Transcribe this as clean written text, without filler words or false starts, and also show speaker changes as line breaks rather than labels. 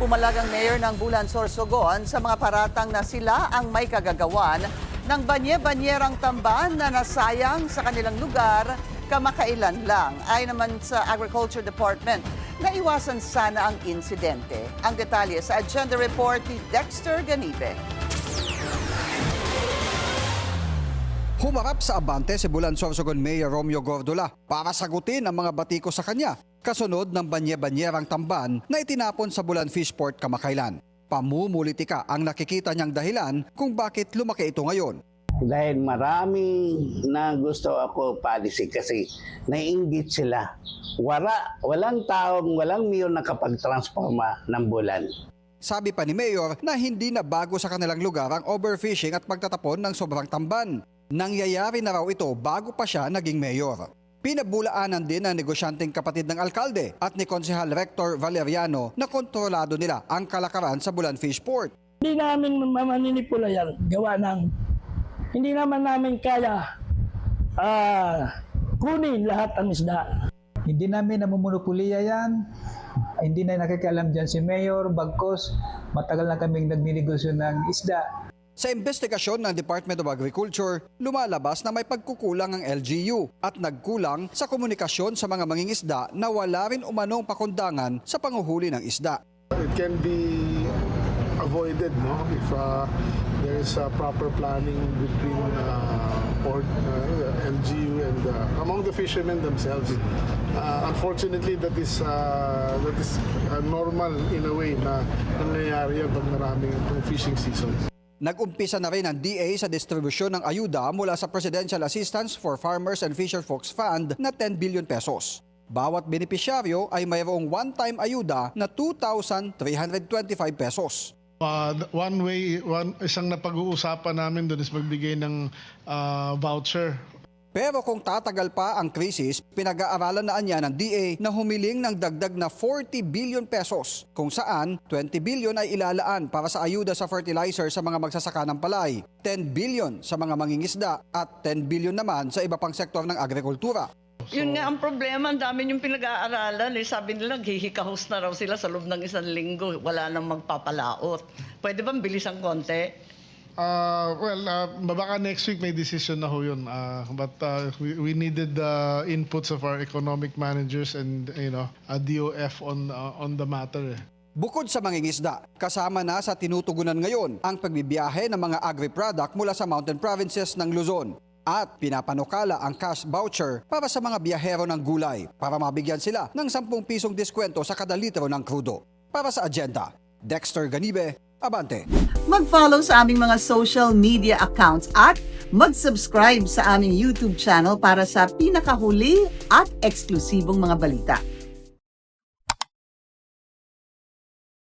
Pumalag ang mayor ng Bulan Sorsogon sa mga paratang na sila ang may kagagawan ng banye-banyerang tamban na nasayang sa kanilang lugar kamakailan lang. Ayon naman sa Agriculture Department, naiwasan sana ang insidente. Ang detalye sa Agenda Report ni Dexter Ganibe.
Humarap sa abante si Bulan Sorsogon Mayor Romeo Gordola para sagutin ang mga batiko sa kanya kasunod ng banye-banyerang tamban na itinapon sa Bulan Fishport kamakailan. Pamumulitika ang nakikita niyang dahilan kung bakit lumaki ito ngayon.
Dahil marami na gusto ako policy kasi naiinggit sila. Walang mayor na kapag-transforma ng Bulan.
Sabi pa ni Mayor na hindi na bago sa kanilang lugar ang overfishing at pagtatapon ng sobrang tamban. Nangyayari na raw ito bago pa siya naging mayor. Pinabulaanan din ng negosyanteng kapatid ng alkalde at ni Konsehal Rector Valeriano na kontrolado nila ang kalakaran sa Bulan Fishport.
Hindi namin mamanipula yan. Hindi naman namin kaya kunin lahat ang isda.
Hindi namin namumunupuliya yan. Hindi na nakikialam dyan si Mayor, bagkos matagal na kaming nagninegosyo ng isda.
Sa investigasyon ng Department of Agriculture, lumalabas na may pagkukulang ang LGU at nagkulang sa komunikasyon sa mga mangingisda na wala rin umanong pakundangan sa panguhuli ng isda.
It can be avoided, no, if there is proper planning between port, LGU and among the fishermen themselves. Unfortunately, that is normal in a way na nangyayari yan pag maraming fishing season.
Nag-umpisa na rin ang DA sa distribusyon ng ayuda mula sa Presidential Assistance for Farmers and Fisherfolks Fund na 10 billion pesos. Bawat benepisyaryo ay mayroong one-time ayuda na 2,325 pesos.
Isang napag-uusapan namin doon is magbigay ng voucher.
Pero kung tatagal pa ang krisis, pinag-aaralan na niya ng DA na humiling ng dagdag na 40 billion pesos, kung saan 20 billion ay ilalaan para sa ayuda sa fertilizer sa mga magsasaka ng palay, 10 billion sa mga mangingisda at 10 billion naman sa iba pang sektor ng agrikultura.
Yun nga ang problema, ang dami yung pinag-aaralan. Sabi nila, hihikahos na raw sila sa loob ng isang linggo. Wala nang magpapalaot. Pwede bang bilisan konti?
Baka next week may decision na ho yun. But we needed the inputs of our economic managers and a DOF on the matter.
Bukod sa mangingisda, kasama na sa tinutugunan ngayon ang pagbibiyahe ng mga agri-product mula sa mountain provinces ng Luzon. At pinapanukala ang cash voucher para sa mga biyahero ng gulay para mabigyan sila ng 10 pisong diskwento sa kada litro ng krudo. Para sa Agenda, Dexter Ganibe, Abante.
Mag-follow sa aming mga social media accounts at mag-subscribe sa aming YouTube channel para sa pinakahuli at eksklusibong mga balita.